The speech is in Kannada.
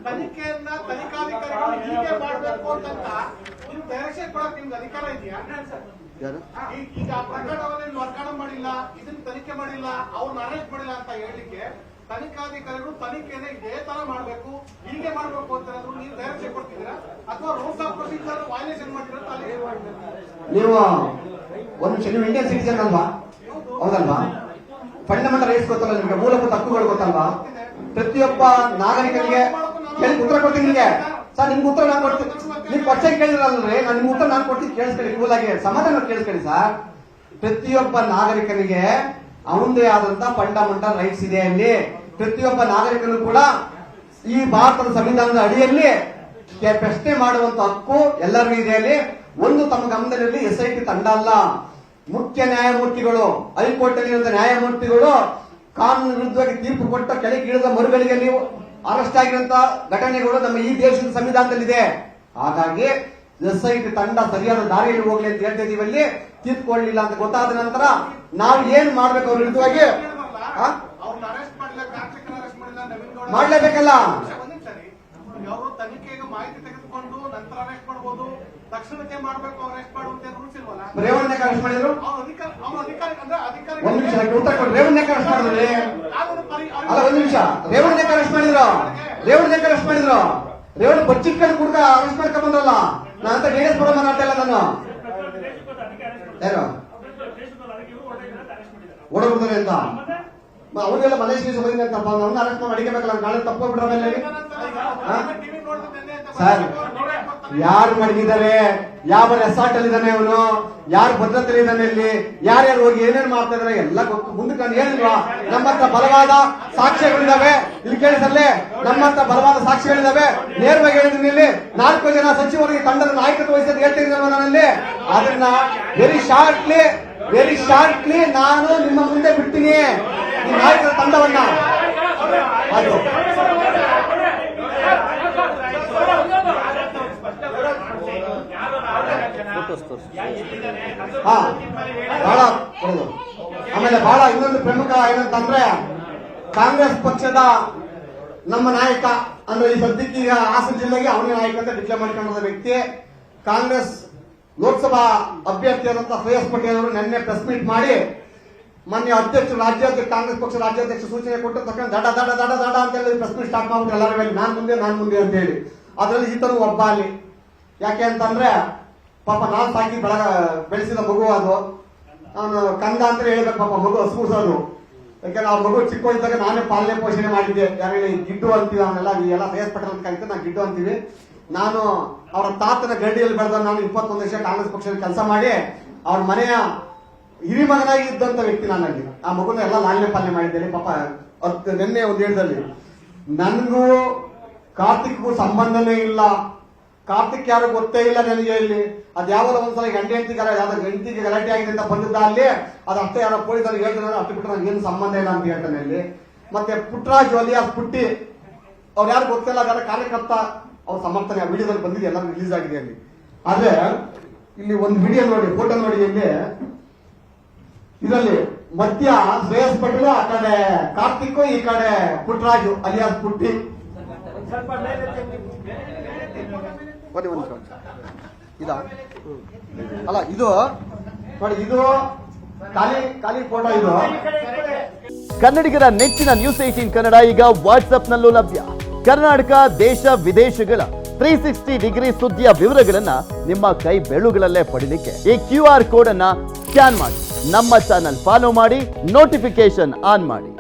ತನಿಖೆಯನ್ನ ತನಿಖಾಧಿಕಾರಿಗಳು ಹೀಗೆ ಮಾಡಬೇಕು ಅಂತ ಡೈರೆಕ್ಷನ್ ಕೊಡಕ್ಕೆ ನಿಮ್ಗೆ ಅಧಿಕಾರ ಇದೆಯಾ? ಈಗ ಪ್ರಕರಣವನ್ನು ವರ್ಗಾವಣೆ ಮಾಡಿಲ್ಲ, ಇದನ್ನ ತನಿಖೆ ಮಾಡಿಲ್ಲ, ಅವ್ರನ್ನ ಅರೆಸ್ಟ್ ಮಾಡಿಲ್ಲ ಅಂತ ಹೇಳಿಕ್ಕೆ ತನಿಖಾಧಿಕಾರಿಗಳು ತನಿಖೆನ ಇದೇ ತರ ಮಾಡಬೇಕು, ಹೀಗೆ ಮಾಡಬೇಕು ಅಂತ ನೀವು ಡೈರೆಕ್ಷನ್ ಕೊಡ್ತಿದ್ದೀರಾ ಅಥವಾ ರೂಲ್ಸ್ ಆಫ್ ಪ್ರೊಸೀಜರ್ ವೈಲೇಷನ್ ಮಾಡಿದ್ರೆ ನೀವು ಒಂದು ನಿಮಿಷ, ನೀವು ಇಂಡಿಯನ್ ಸಿಟಿಜನ್ ಅಲ್ವಾ? ಹೌದಲ್ವಾ? ಫಂಡಮೆಂಟಲ್ ರೈಟ್ಸ್ ಗೊತ್ತಲ್ಲ ನಿಮಗೆ, ಮೂಲಭೂತ ಹಕ್ಕುಗಳು ಗೊತ್ತಲ್ವಾ? ಪ್ರತಿಯೊಬ್ಬ ನಾಗರಿಕನಿಗೆ ಉತ್ತರ ಕೊಡ್ತೀನಿ ನಿಮಗೆ. ಸರ್ ನಿಮ್ಗೆ ಉತ್ತರ ನಾನು ಕೊಡ್ತೀನಿ, ನೀವು ಕ್ವಶನ್ ಕೇಳಿದ್ರಲ್ರಿ, ನಾನು ನಿಮ್ಗೆ ಉತ್ತರ ನಾನು ಕೊಡ್ತೀನಿ, ಕೇಳಿಸ್ಕೊಳ್ಳಿ, ಕೂಲಾಗಿ ಸಮಾಧಾನ ಕೇಳಿಸ್ಕೊಳ್ಳಿ ಸರ್. ಪ್ರತಿಯೊಬ್ಬ ನಾಗರಿಕನಿಗೆ ಅವನದೇ ಆದಂತ ಫಂಡಮೆಂಟಲ್ ರೈಟ್ಸ್ ಇದೆ. ಅಲ್ಲಿ ಪ್ರತಿಯೊಬ್ಬ ನಾಗರಿಕನು ಕೂಡ ಈ ಭಾರತದ ಸಂವಿಧಾನದ ಅಡಿಯಲ್ಲಿ ಪ್ರಶ್ನೆ ಮಾಡುವಂತ ಹಕ್ಕು ಎಲ್ಲರಿಗೂ ಇದೆ. ಅಲ್ಲಿ ಒಂದು ತಮ್ಮ ಗಮನದಲ್ಲಿ SIT ತಂಡ ಅಲ್ಲ, ಮುಖ್ಯ ನ್ಯಾಯಮೂರ್ತಿಗಳು, ಹೈಕೋರ್ಟ್ ಅಲ್ಲಿರುವಂತಹ ನ್ಯಾಯಮೂರ್ತಿಗಳು ಕಾನೂನು ವಿರುದ್ಧವಾಗಿ ತೀರ್ಪು ಕೊಟ್ಟ ಕೆಳಗಿಳಿದ ಮರುಗಳಿಗೆ ನೀವು ಅರೆಸ್ಟ್ ಆಗಿರುವಂತಹ ಘಟನೆಗಳು ನಮ್ಮ ಈ ದೇಶದ ಸಂವಿಧಾನದಲ್ಲಿದೆ. ಹಾಗಾಗಿ SIT ತಂಡ ಸರಿಯಾದ ದಾರಿಯಲ್ಲಿ ಹೋಗ್ಲಿ ಅಂತ ಹೇಳ್ತಾ ಇದೀವಿ. ಅಲ್ಲಿ ತೀರ್ಕೊಳ್ಳಿಲ್ಲ ಅಂತ ಗೊತ್ತಾದ ನಂತರ ನಾವು ಏನ್ ಮಾಡ್ಬೇಕು ಅವ್ರ ವಿರುದ್ಧವಾಗಿ ಮಾಡ್ಲೇಬೇಕಲ್ಲ. ತನಿಖೆಗೆ ಮಾಹಿತಿ ತೆಗೆದುಕೊಂಡು ನಂತರ ಅರೆಸ್ಟ್ ಮಾಡಬಹುದು, ತಕ್ಷಣಕ್ಕೆ ಮಾಡಬೇಕು, ಅರೆಸ್ಟ್ ಮಾಡುವಂತೆ ರೂಲ್ಸ್ ಇಲ್ವಲ್ಲ. ರೇವಣ್ಣ ಅರೆಸ್ಟ್ ಮಾಡಿದ್ರು, ಒಂದ್ ನಿಮಿಷ ಉತ್ತರ ಕೊಡಿ. ರೇವಣ್ಣ ಅರೆಸ್ಟ್ ಮಾಡಿದ್ರಿ ಅಲ್ಲ, ಒಂದ್ ನಿಮಿಷ. ರೇವಣ್ಣ ಅರೆಸ್ಟ್ ಮಾಡಿದ್ರು, ರೇವಣ್ಣ ಬಚ್ಚಿಟ್ಕೊಂಡು ಕುಡ್ಕ ಅರೆಸ್ಟ್ ಮಾಡ್ಕೊಂಡ್ ಬಂದ್ರಲ್ಲ. ನಾನಂತ ಡಿಎಸ್ ಬರೋ ಮಾತಾಡ್ತಾ ಇಲ್ಲ ನಾನು. ಯಾರು ಓಡೋಗ್ತಾರೆ ಅಂತ ಅವ್ರಿಗೆಲ್ಲ ಮಲೇಷಿಯಾ ಬಂದಿದೆ ಅಂತಪ್ಪ, ಅವ್ನ ಅರೆಸ್ಟ್ ಮಾಡಿ ಅಡಿಗೆಬೇಕಲ್ಲ, ನಾಳೆ ತಪ್ಪೋಗ್ಬಿಟ್ರ ಮೇಲೆ ಸರ್ ಯಾರು ಮಡಗಿದ್ದಾರೆ, ಯಾವ ರೆಸಾರ್ಟ್ ಅಲ್ಲಿ ಇದ್ದಾನೆ ಅವನು, ಯಾರು ಭದ್ರತೆ ಇದ್ದಾನೆ, ಇಲ್ಲಿ ಯಾರ್ಯಾರು ಹೋಗಿ ಏನೇನು ಮಾಡ್ತಾ ಇದಾರೆ ಎಲ್ಲ ಗೊತ್ತು. ಮುಂದಕ್ಕೆ ನಾನು ಏನಿಲ್ವಾ, ನಮ್ಮ ಹತ್ರ ಬಲವಾದ ಸಾಕ್ಷ್ಯಗಳಿದಾವೆ. ಇಲ್ಲಿ ಕೇಳಿಸಲ್ಲೇ ನಮ್ಮ ಹತ್ರ ಬಲವಾದ ಸಾಕ್ಷ್ಯಗಳಿದಾವೆ. ನೇರವಾಗಿ ಹೇಳಿದ್ದೀನಿ, ಇಲ್ಲಿ 4 ಜನ ಸಚಿವರಿಗೆ ತಂಡದ ನಾಯಕತ್ವ ವಹಿಸೋದು ಹೇಳ್ತಿದ್ದೀನಲ್ವ ನಾನಲ್ಲಿ. ಅದನ್ನ ವೆರಿ ಶಾರ್ಟ್ಲಿ ನಾನು ನಿಮ್ಮ ಮುಂದೆ ಬಿಡ್ತೀನಿ ಈ ನಾಯಕರ ತಂಡವನ್ನ. ಅದು ಆಮೇಲೆ ಬಹಳ ಇನ್ನೊಂದು ಪ್ರಮುಖ ಏನಂತಂದ್ರೆ, ಕಾಂಗ್ರೆಸ್ ಪಕ್ಷದ ನಮ್ಮ ನಾಯಕ ಅಂದ್ರೆ ಈ ಸದ್ಯಕ್ಕೆ ಈಗ ಹಾಸನ ಜಿಲ್ಲೆಗೆ ಅವನೇ ನಾಯಕ ಅಂತ ಡಿಕ್ಲೇರ್ ಮಾಡಿಕೊಂಡಿರುವ ವ್ಯಕ್ತಿ, ಕಾಂಗ್ರೆಸ್ ಲೋಕಸಭಾ ಅಭ್ಯರ್ಥಿಯಾದಂತ ಶ್ರೇಯಸ್ ಪಟೇಲ್ ಅವರು ನಿನ್ನೆ ಪ್ರೆಸ್ ಮೀಟ್ ಮಾಡಿ ಮೊನ್ನೆ ರಾಜ್ಯಾಧ್ಯಕ್ಷ ಕಾಂಗ್ರೆಸ್ ಪಕ್ಷ ರಾಜ್ಯಾಧ್ಯಕ್ಷ ಸೂಚನೆ ಕೊಟ್ಟು ತಕ್ಷಣ ದಡ ದಡ ದಡ ದಡ ಅಂತ ಹೇಳಿ ಪ್ರೆಸ್ ಮೀಟ್ ಸ್ಟಾರ್ಟ್ ಮಾಡ್ಬಿಟ್ಟು ಎಲ್ಲರ ಮೇಲೆ ನಾನ್ ಮುಂದೆ ಅಂತ ಹೇಳಿ. ಅದ್ರಲ್ಲಿ ಈತನು ಒಬ್ಬ ಅಲ್ಲಿ. ಯಾಕೆ ಅಂತಂದ್ರೆ ಪಾಪ ನಾವು ಸಾಕಿ ಬೆಳೆಸಿದ ಮಗು ಅದು, ಅವನು ಕಂದ ಅಂತ ಹೇಳ್ಬೇಕು ಪಾಪ ಮಗು ಹಸ್ಕೂಸೋದು. ಯಾಕಂದ್ರೆ ಆ ಮಗು ಚಿಕ್ಕವಳಿದ್ದಾಗ ನಾನೇ ಪಾಲನೆ ಪೋಷಣೆ ಮಾಡಿದ್ದೆ. ಯಾರು ಗಿಡ್ಡು ಅಂತೀವಿ ಅವನ್ನೆಲ್ಲ, ಎಲ್ಲ ಶ್ರೇಯಸ್ ಪಟೇಲ್ ಅಂತ ಕರೀತಾರೆ, ನಾವು ಗಿಡ್ಡು ಅಂತೀವಿ. ನಾನು ಅವರ ತಾತನ ಗರಡಿಯಲ್ಲಿ ಬೆಳೆದ, ನಾನು 21 ವರ್ಷ ಕಾಂಗ್ರೆಸ್ ಪಕ್ಷದಲ್ಲಿ ಕೆಲಸ ಮಾಡಿ ಅವ್ರ ಮನೆಯ ಹಿರಿಮಗನಾಗಿ ಇದ್ದಂತ ವ್ಯಕ್ತಿ ನಾನಲ್ಲಿ. ಆ ಮಗುನ ಎಲ್ಲ ಲಾಲನೆ ಪಾಲನೆ ಮಾಡಿದ್ದೇನೆ. ಪಾಪ ನಿನ್ನೆ ಒಂದು ಹೇಳಿದಲ್ಲಿ ನನ್ಗೂ ಕಾರ್ತಿಕ್ಗೂ ಸಂಬಂಧನೇ ಇಲ್ಲ, ಕಾರ್ತಿಕ್ ಯಾರು ಗೊತ್ತೇ ಇಲ್ಲ ನನಗೆ. ಇಲ್ಲಿ ಅದ್ ಯಾವಾಗ ಒಂದ್ಸಲ ಗಂಟೆಗೆ ಗಲಾಟೆ ಆಗಿದೆ ಅಂತ ಬಂದಿದ್ದ ಅಲ್ಲಿ, ಅದು ಅಷ್ಟೇ ಯಾರೋ ಪೊಲೀಸರಿಗೆ ಹೇಳ್ತಾರೆ, ಅಷ್ಟು ಬಿಟ್ಟರೆ ನನಗೇನು ಸಂಬಂಧ ಇಲ್ಲ ಅಂತ ಹೇಳ್ತಾನೆ ಇಲ್ಲಿ. ಮತ್ತೆ ಪುಟ್ಟರಾಜು ಅಲ್ಲಿ ಅದು ಪುಟ್ಟಿ ಅವ್ರು ಯಾರು ಗೊತ್ತಿಲ್ಲ, ಅದರ ಕಾರ್ಯಕರ್ತ ಅವ್ರ ಸಮರ್ಥನೆ ಆ ವಿಡಿಯೋದಲ್ಲಿ ಬಂದಿದೆ, ಎಲ್ಲರೂ ರಿಲೀಸ್ ಆಗಿದೆ ಅಲ್ಲಿ. ಆದ್ರೆ ಇಲ್ಲಿ ಒಂದು ವಿಡಿಯೋ ನೋಡಿ, ಫೋಟೋ ನೋಡಿ, ಇಲ್ಲಿ ಇದರಲ್ಲಿ ಮಧ್ಯ ಶ್ರೇಯಸ್ ಪಟೇಲ್, ಆ ಕಡೆ ಕಾರ್ತಿಕ್, ಈ ಕಡೆ ಪುಟ್ಟರಾಜು ಅಲಿಯಾಸ್ ಪುಟ್ಟಿ. ಇದ ಅಲ್ಲ, ಇದು ನೋಡಿ, ಇದು ಖಾಲಿ ಫೋಟೋ. ಇದು ಕನ್ನಡಿಗರ ನೆಚ್ಚಿನ ನ್ಯೂಸ್ 18 ಕನ್ನಡ ಈಗ ವಾಟ್ಸ್ಆಪ್ನಲ್ಲೂ ಲಭ್ಯ. ಕರ್ನಾಟಕ, ದೇಶ ವಿದೇಶಗಳ 360 ಡಿಗ್ರಿ ಸುದ್ದಿಯ ವಿವರಗಳನ್ನ ನಿಮ್ಮ ಕೈ ಬೆರಳುಗಳಲ್ಲೇ ಪಡಿಲಿಕ್ಕೆ ಈ QR ಕೋಡ್ ಅನ್ನ ಸ್ಕ್ಯಾನ್ ಮಾಡಿ, ನಮ್ಮ ಚಾನಲ್ ಫಾಲೋ ಮಾಡಿ, ನೋಟಿಫಿಕೇಶನ್ ಆನ್ ಮಾಡಿ.